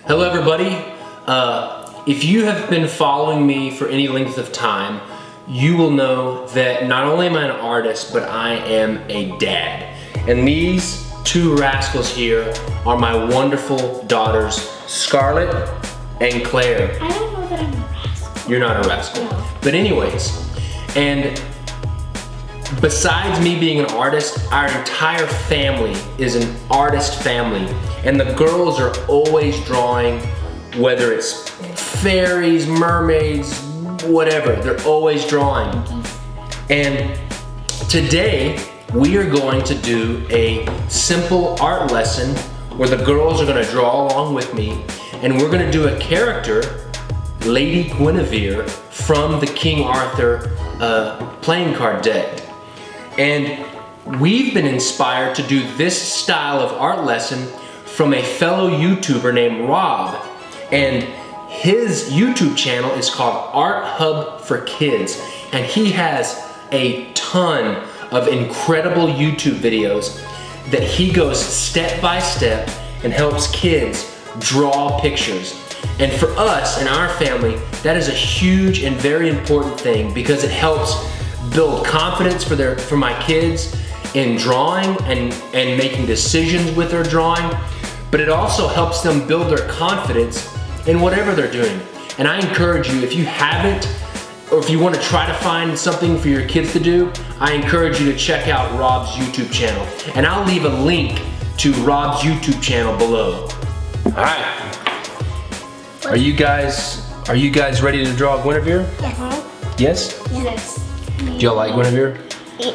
Hello everybody. If you have been following me for any length of time, you will know that not only am I an artist, but I am a dad. And these two rascals here are my wonderful daughters, Scarlett and Claire. I don't know that I'm a rascal. You're not a rascal. No. But anyways, and besides me being an artist, our entire family is an artist family. And the girls are always drawing, whether it's fairies, mermaids, whatever, they're always drawing. And today, we are going to do a simple art lesson where the girls are gonna draw along with me, and we're gonna do a character, Lady Guinevere, from the King Arthur playing card deck. And we've been inspired to do this style of art lesson from a fellow YouTuber named Rob. And his YouTube channel is called Art Hub for Kids. And he has a ton of incredible YouTube videos that he goes step by step and helps kids draw pictures. And for us and our family, that is a huge and very important thing because it helps build confidence for my kids in drawing and making decisions with their drawing, but it also helps them build their confidence in whatever they're doing. And I encourage you, if you haven't, or if you want to try to find something for your kids to do, I encourage you to check out Rob's YouTube channel. And I'll leave a link to Rob's YouTube channel below. All right. Are you guys ready to draw Guinevere? Yes. Yes? Yes. Do y'all like Guinevere?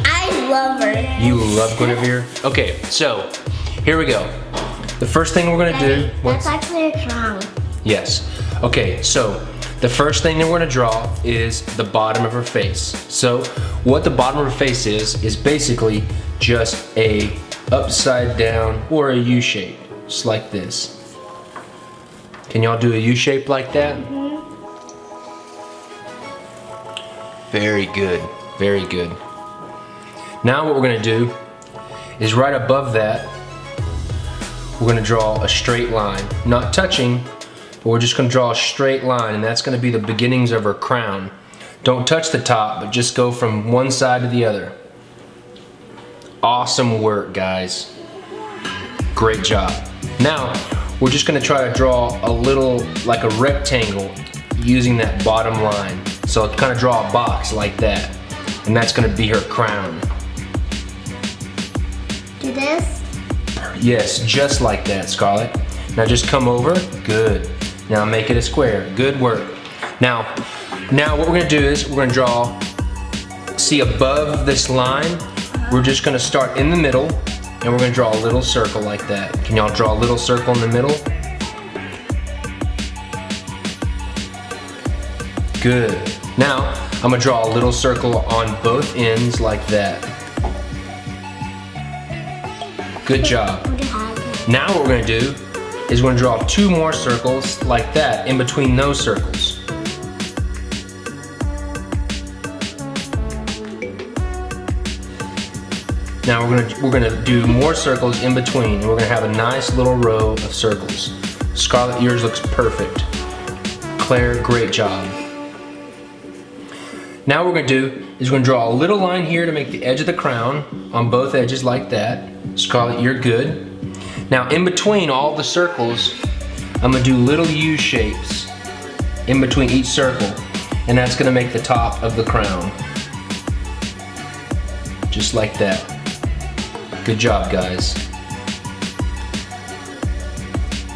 I love her. You love Guinevere? Okay, so here we go. The first thing we're gonna do. That's actually a crown. Yes. Okay, so the first thing that we're gonna draw is the bottom of her face. So what the bottom of her face is basically just a upside down or a U shape, just like this. Can y'all do a U shape like that? Very good, very good. Now what we're gonna do is right above that, we're gonna draw a straight line. Not touching, but we're just gonna draw a straight line, and that's gonna be the beginnings of her crown. Don't touch the top, but just go from one side to the other. Awesome work, guys. Great job. Now, we're just gonna try to draw a little, like a rectangle using that bottom line. So kind of draw a box like that, and that's gonna be her crown. Do this? Yes, just like that, Scarlett. Now just come over, good. Now make it a square, good work. Now what we're gonna do is we're gonna draw, see above this line, we're just gonna start in the middle, and we're gonna draw a little circle like that. Can y'all draw a little circle in the middle? Good. Now, I'm gonna draw a little circle on both ends like that. Good job. Now what we're gonna do is we're gonna draw two more circles like that in between those circles. Now we're gonna do more circles in between, and we're gonna have a nice little row of circles. Scarlett, yours looks perfect. Claire, great job. Now what we're gonna do is we're gonna draw a little line here to make the edge of the crown on both edges like that. Scarlett, you're good. Now in between all the circles, I'm gonna do little U shapes in between each circle, and that's gonna make the top of the crown. Just like that. Good job, guys.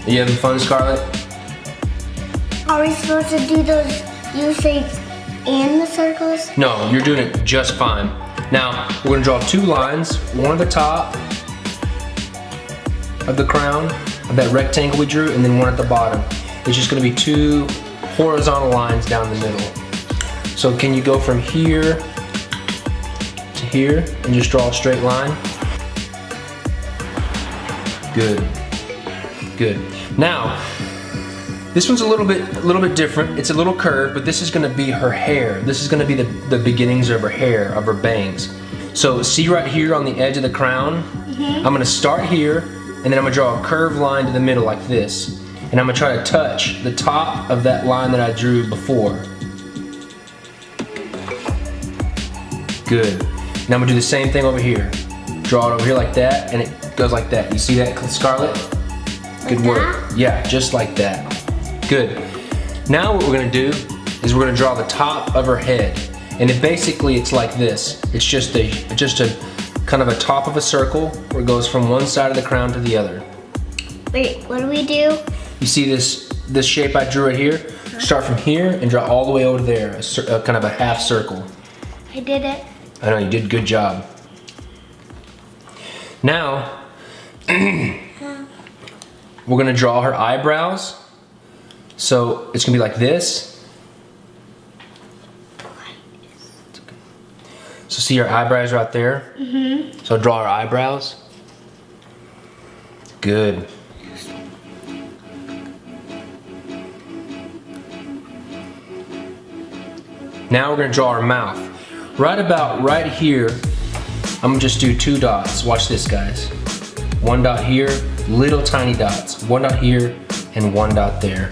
Are you having fun, Scarlett? Are we supposed to do those U shapes in the circles? No, you're doing it just fine. Now, we're gonna draw two lines, one at the top of the crown, of that rectangle we drew, and then one at the bottom. It's just gonna be two horizontal lines down the middle. So can you go from here to here and just draw a straight line? Good, good. Now, this one's a little bit different. It's a little curved, but this is gonna be her hair. This is gonna be the beginnings of her hair, of her bangs. So see right here on the edge of the crown? I'm gonna start here, and then I'm gonna draw a curved line to the middle like this. And I'm gonna try to touch the top of that line that I drew before. Good. Now I'm gonna do the same thing over here. Draw it over here like that, and it goes like that. You see that, Scarlett? Good work. Yeah, just like that. Good. Now what we're gonna do is we're gonna draw the top of her head. And it's like this. It's just a kind of a top of a circle where it goes from one side of the crown to the other. Wait, what do we do? You see this shape I drew right here? Start from here and draw all the way over there, a kind of a half circle. I did it. I know, you did a good job. Now, we're gonna draw her eyebrows. So it's gonna be like this. So see her eyebrows right there? Mm-hmm. So draw her eyebrows. Good. Now we're gonna draw her mouth. Right about right here, I'm gonna just do 2 dots. Watch this, guys. 1 dot here, little tiny dots. 1 dot here and 1 dot there.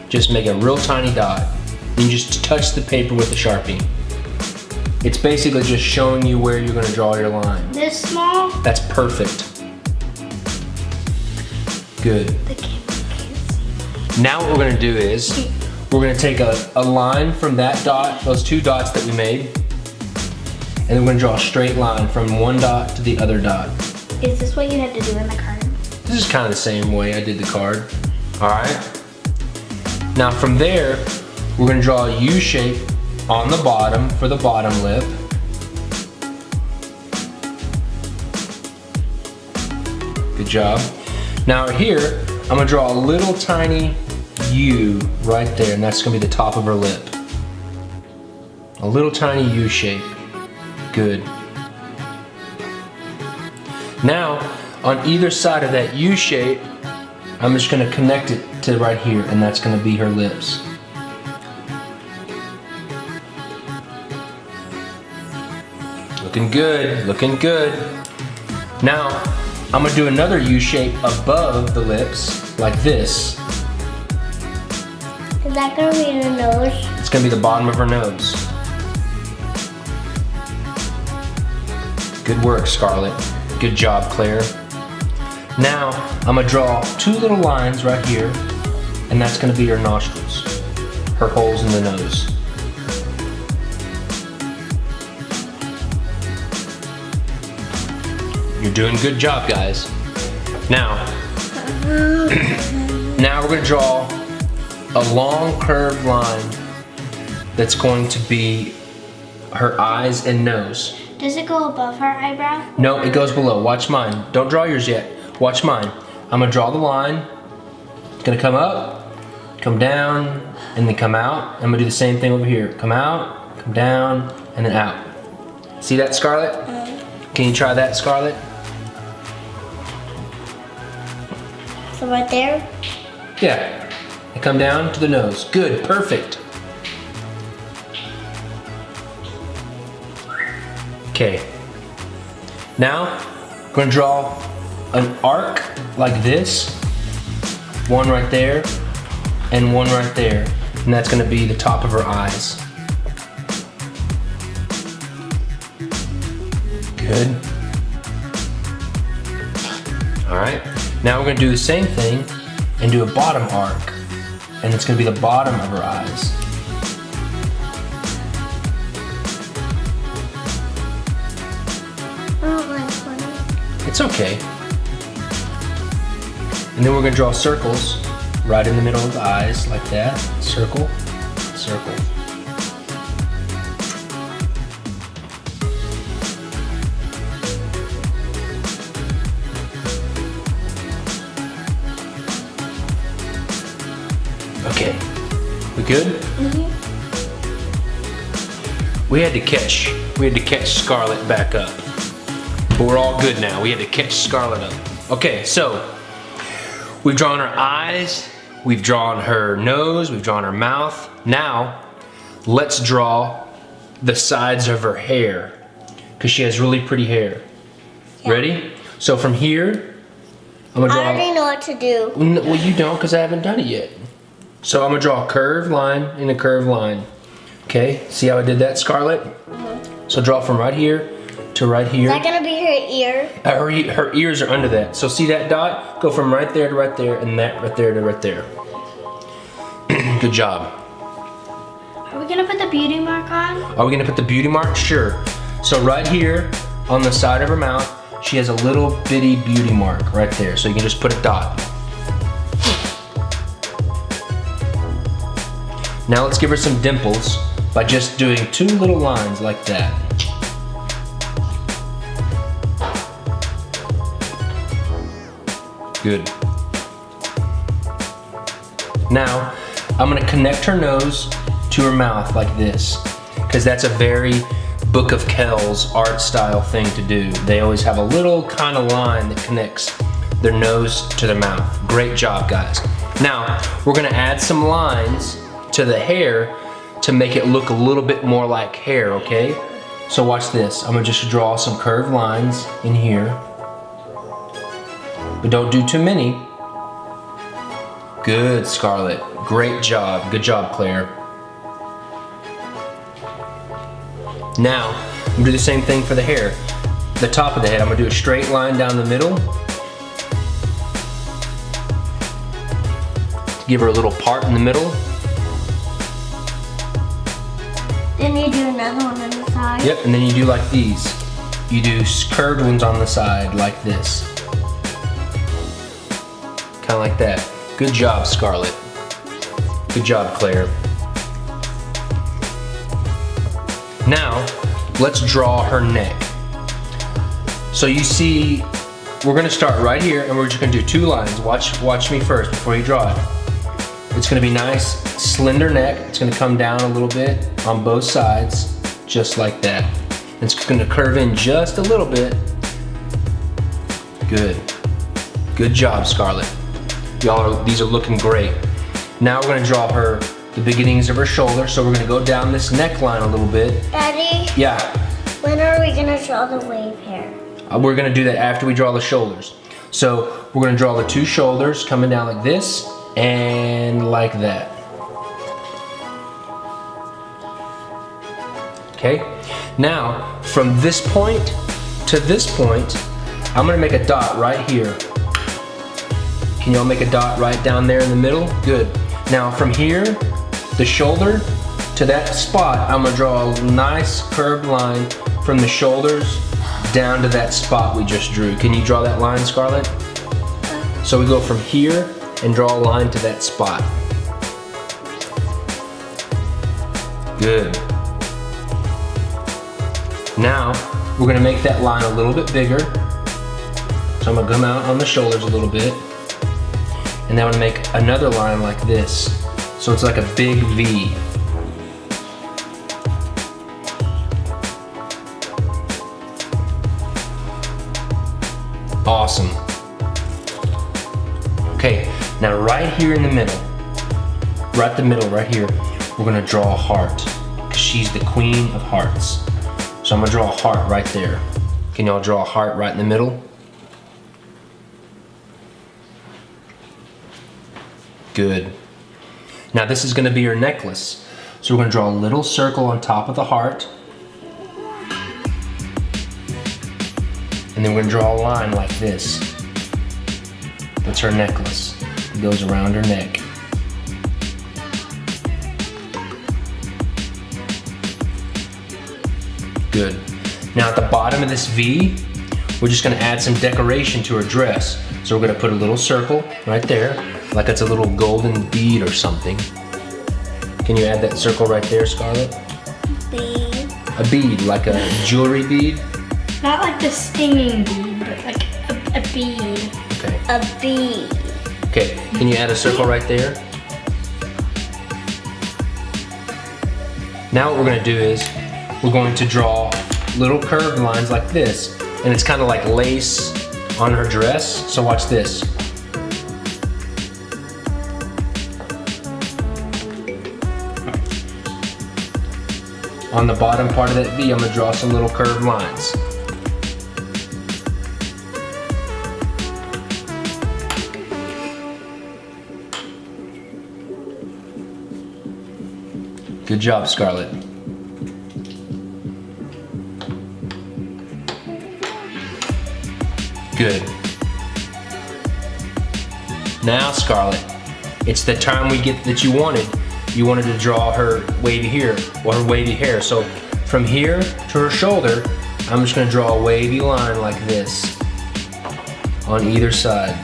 Just make a real tiny dot. And you just touch the paper with the Sharpie. It's basically just showing you where you're gonna draw your line. This small? That's perfect. Good. The camera can't see. Now what we're gonna do is, we're gonna take a line from that dot, those 2 dots that we made, and then we're gonna draw a straight line from 1 dot to the other dot. Is this what you had to do in the card? This is kind of the same way I did the card. All right. Now from there, we're gonna draw a U shape on the bottom for the bottom lip. Good job. Now here, I'm gonna draw a little tiny U right there, and that's gonna be the top of her lip. A little tiny U shape. Good. Now, on either side of that U shape, I'm just gonna connect it to right here, and that's gonna be her lips. Looking good, looking good. Now, I'm gonna do another U shape above the lips, like this. Is that gonna be the nose? It's gonna be the bottom of her nose. Good work, Scarlett. Good job, Claire. Now, I'm gonna draw 2 little lines right here, and that's gonna be her nostrils, her holes in the nose. You're doing a good job, guys. Now, now we're gonna draw a long curved line that's going to be her eyes and nose. Does it go above her eyebrow? No, it goes below. Watch mine. Don't draw yours yet. Watch mine. I'm gonna draw the line. It's gonna come up, come down, and then come out. I'm gonna do the same thing over here. Come out, come down, and then out. See that, Scarlett? Can you try that, Scarlett? So right there? Yeah. And come down to the nose. Good, perfect. Okay. Now, I'm gonna draw an arc like this. 1 right there, and 1 right there. And that's gonna be the top of her eyes. Good. All right. Now we're gonna do the same thing and do a bottom arc. And it's gonna be the bottom of her eyes. I don't like funny. It's okay. And then we're gonna draw circles right in the middle of the eyes, like that. Circle, circle. Okay, we good? Mm-hmm. We had to catch Scarlett back up. But we're all good now. We had to catch Scarlett up. Okay, so we've drawn her eyes, we've drawn her nose, we've drawn her mouth. Now, let's draw the sides of her hair, because she has really pretty hair. Yeah. Ready? So from here, I'm I'm gonna draw. I already know what to do. Well, you don't, because I haven't done it yet. So I'm gonna draw a curved line and a curved line. Okay, see how I did that, Scarlett? Mm-hmm. So draw from right here to right here. Is that gonna be her ear? Her ears are under that. So see that dot? Go from right there to right there, and that right there to right there. Good job. Are we gonna put the beauty mark on? Are we gonna put the beauty mark? Sure. So right here on the side of her mouth, she has a little bitty beauty mark right there. So you can just put a dot. Now let's give her some dimples by just doing 2 little lines like that. Good. Now, I'm gonna connect her nose to her mouth like this, because that's a very Book of Kells art style thing to do. They always have a little kind of line that connects their nose to their mouth. Great job, guys. Now, we're gonna add some lines to the hair to make it look a little bit more like hair, okay? So watch this. I'm gonna just draw some curved lines in here. But don't do too many. Good, Scarlett. Great job. Good job, Claire. Now, I'm gonna do the same thing for the hair. The top of the head, I'm gonna do a straight line down the middle. Give her a little part in the middle. Then you do another one on the side. Yep, and then you do like these. You do curved ones on the side like this. Kind of like that. Good job, Scarlett. Good job, Claire. Now, let's draw her neck. So you see, we're gonna start right here and we're just gonna do 2 lines. Watch me first before you draw it. It's gonna be nice, slender neck. It's gonna come down a little bit on both sides, just like that. It's gonna curve in just a little bit. Good. Good job, Scarlett. These are looking great. Now we're gonna draw her the beginnings of her shoulder. So we're gonna go down this neckline a little bit. Daddy? Yeah. When are we gonna draw the wave hair? We're gonna do that after we draw the shoulders. So we're gonna draw the 2 shoulders coming down like this and like that. Okay? Now, from this point to this point, I'm gonna make a dot right here. Can y'all make a dot right down there in the middle? Good. Now from here, the shoulder to that spot, I'm gonna draw a nice curved line from the shoulders down to that spot we just drew. Can you draw that line, Scarlett? So we go from here and draw a line to that spot. Good. Now, we're gonna make that line a little bit bigger. So I'm gonna come out on the shoulders a little bit. And then I'm gonna make another line like this. So it's like a big V. Awesome. Okay, now right here in the middle, right here, we're gonna draw a heart, because she's the queen of hearts. So I'm gonna draw a heart right there. Can y'all draw a heart right in the middle? Good. Now this is gonna be her necklace. So we're gonna draw a little circle on top of the heart. And then we're gonna draw a line like this. That's her necklace. It goes around her neck. Good. Now at the bottom of this V, we're just gonna add some decoration to her dress. So we're gonna put a little circle right there, like it's a little golden bead or something. Can you add that circle right there, Scarlett? Bead. A bead, like a jewelry bead? Not like the stinging bead, but like a bead. Okay. A bead. Okay, can you add a circle right there? Now what we're gonna do is, we're going to draw little curved lines like this. And it's kind of like lace on her dress. So watch this. On the bottom part of that V, I'm gonna draw some little curved lines. Good job, Scarlett. Good. Now, Scarlett, it's the time we get that you wanted. You wanted to draw her wavy hair, or her wavy hair. So from here to her shoulder, I'm just gonna draw a wavy line like this on either side.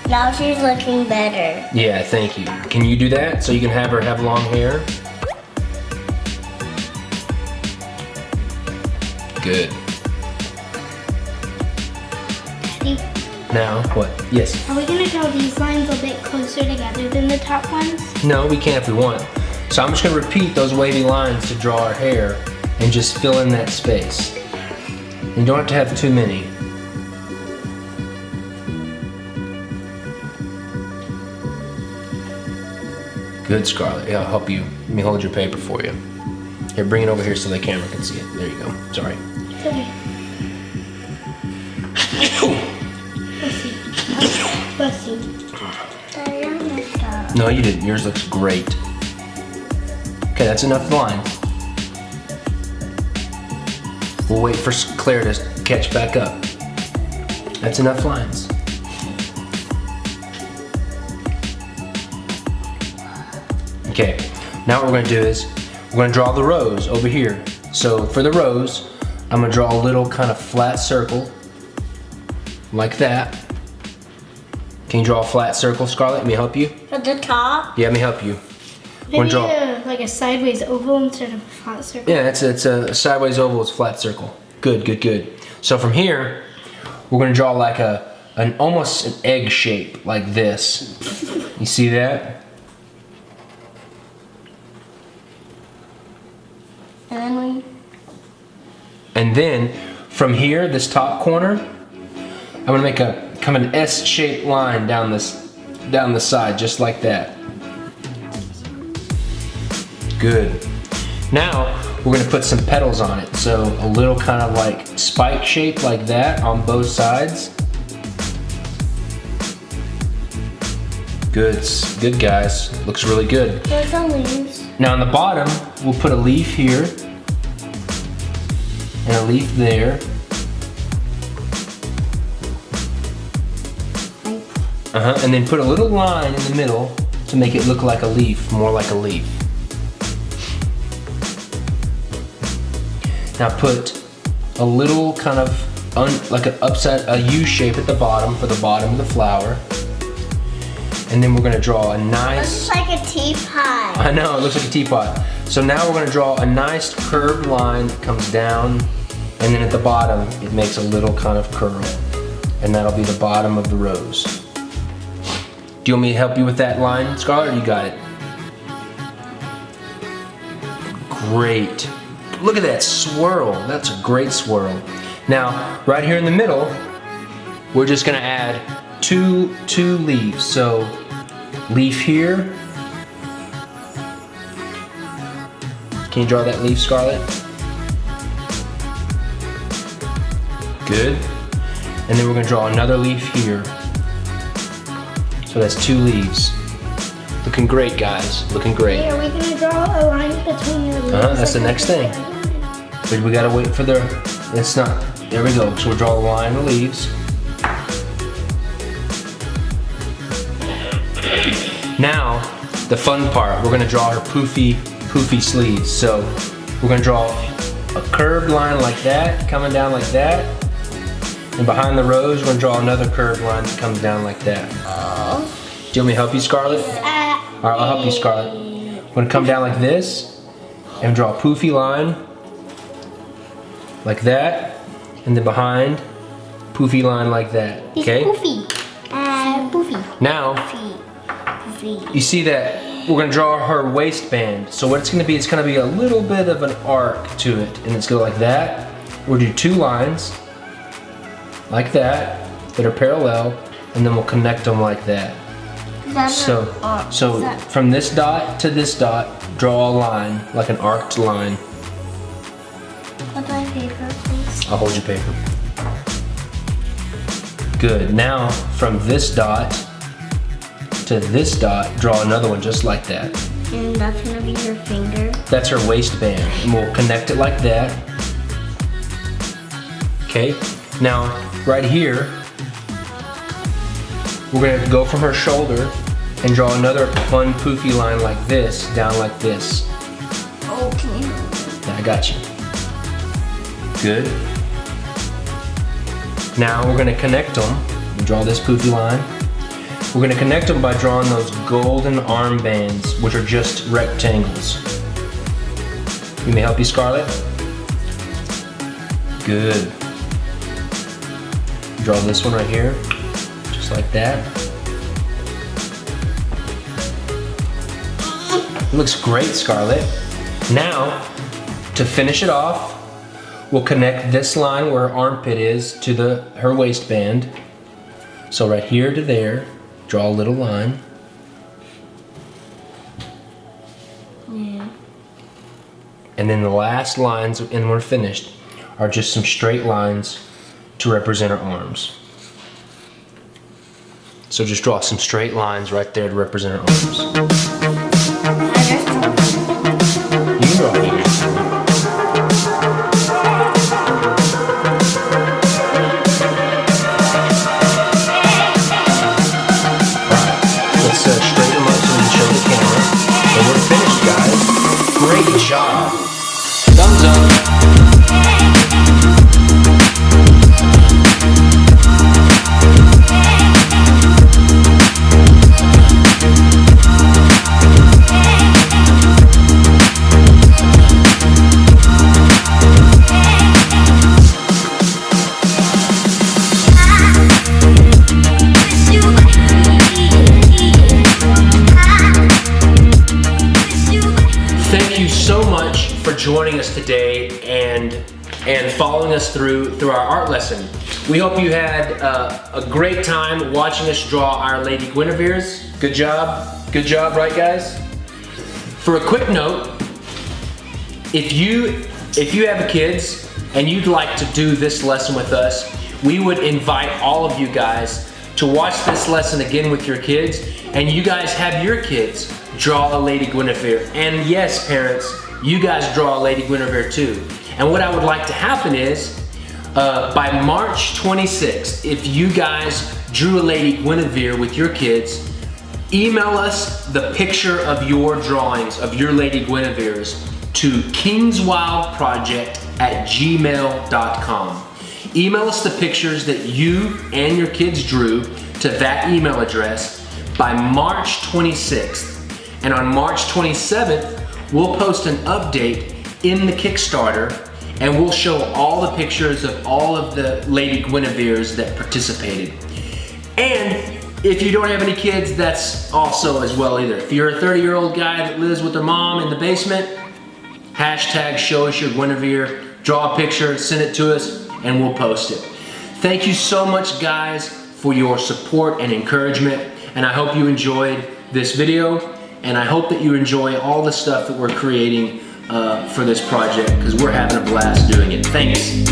Now she's looking better. Yeah, thank you. Can you do that so you can have her have long hair? Good. Now, what? Yes. Are we gonna draw these lines a bit closer together than the top ones? No, we can if we want. So I'm just gonna repeat those wavy lines to draw our hair and just fill in that space. You don't have to have too many. Good, Scarlett. Yeah, I'll help you. Let me hold your paper for you. Here, bring it over here so the camera can see it. There you go. Sorry. It's okay. Bless you. Daddy, I messed up. No, you didn't. Yours looks great. Okay, that's enough lines. We'll wait for Claire to catch back up. That's enough lines. Okay, now what we're going to do is we're going to draw the rose over here. So for the rose, I'm going to draw a little kind of flat circle like that. Can you draw a flat circle, Scarlett? Let me help you. For the top? Yeah, let me help you. Maybe like a sideways oval instead of a flat circle. Yeah, it's a sideways oval, it's a flat circle. Good, good, good. So from here, we're gonna draw like an almost an egg shape like this. You see that? And then from here, this top corner, I'm gonna make a kind of an S-shaped line down the side, just like that. Good. Now, we're gonna put some petals on it. So a little kind of like spike shape like that on both sides. Good, good guys. Looks really good. There's some leaves. Now on the bottom, we'll put a leaf here and a leaf there. And then put a little line in the middle to make it look like a leaf, more like a leaf. Now put a little kind of like a U shape at the bottom for the bottom of the flower. And then we're gonna draw a nice... Looks like a teapot. I know, it looks like a teapot. So now we're gonna draw a nice curved line that comes down, and then at the bottom, it makes a little kind of curl. And that'll be the bottom of the rose. Do you want me to help you with that line, Scarlett, or you got it? Great. Look at that swirl. That's a great swirl. Now, right here in the middle, we're just gonna add two leaves. So, leaf here. Can you draw that leaf, Scarlett? Good. And then we're gonna draw another leaf here. So that's 2 leaves. Looking great, guys. Looking great. Hey, are we gonna draw a line between your leaves? That's the next thing. But we gotta wait for it's not, there we go. So we'll draw a line of leaves. Now, the fun part, we're gonna draw her poofy sleeves. So we're gonna draw a curved line like that, coming down like that. And behind the rose, we're gonna draw another curved line that comes down like that. Do you want me to help you, Scarlett? All right, I'll help you, Scarlett. We're gonna come down like this and draw a poofy line like that, and then behind, poofy line like that. Okay. Poofy. Poofy. Now, you see that we're gonna draw her waistband. So what it's gonna be a little bit of an arc to it, and it's gonna go like that. We'll do 2 lines like that are parallel, and then we'll connect them like that. So from this dot to this dot, draw a line, like an arced line. Hold my paper, please. I'll hold your paper. Good, now from this dot to this dot, draw another one just like that. And that's gonna be her finger. That's her waistband. And we'll connect it like that. Okay, now right here, we're gonna go from her shoulder and draw another fun poofy line like this, down like this. Okay. Yeah, I got you. Good. Now we're gonna connect them. Draw this poofy line. We're gonna connect them by drawing those golden armbands, which are just rectangles. You may help you, Scarlett? Good. Draw this one right here, just like that. Looks great, Scarlett. Now, to finish it off, we'll connect this line where her armpit is to her waistband. So right here to there, draw a little line. Yeah. And then the last lines, and we're finished, are just some straight lines to represent her arms. So just draw some straight lines right there to represent her arms. You can draw fingers. Straighten them up so we can show the camera. And we're finished, guys. Great job. Thumbs up. Thank you so much for joining us today and following us through our art lesson. We hope you had a great time watching us draw our Lady Guineveres. Good job, right guys? For a quick note, if you have kids and you'd like to do this lesson with us, we would invite all of you guys to watch this lesson again with your kids, and you guys have your kids draw a Lady Guinevere. And yes, parents, you guys draw a Lady Guinevere too. And what I would like to happen is, by March 26th, if you guys drew a Lady Guinevere with your kids, email us the picture of your drawings of your Lady Guineveres to kingswildproject@gmail.com. Email us the pictures that you and your kids drew to that email address by March 26th. And on March 27th, we'll post an update in the Kickstarter, and we'll show all the pictures of all of the Lady Guineveres that participated. And if you don't have any kids, that's also as well either. If you're a 30-year-old guy that lives with their mom in the basement, hashtag show us your Guinevere, draw a picture, send it to us, and we'll post it. Thank you so much, guys, for your support and encouragement, and I hope you enjoyed this video, and I hope that you enjoy all the stuff that we're creating for this project, because we're having a blast doing it. Thanks.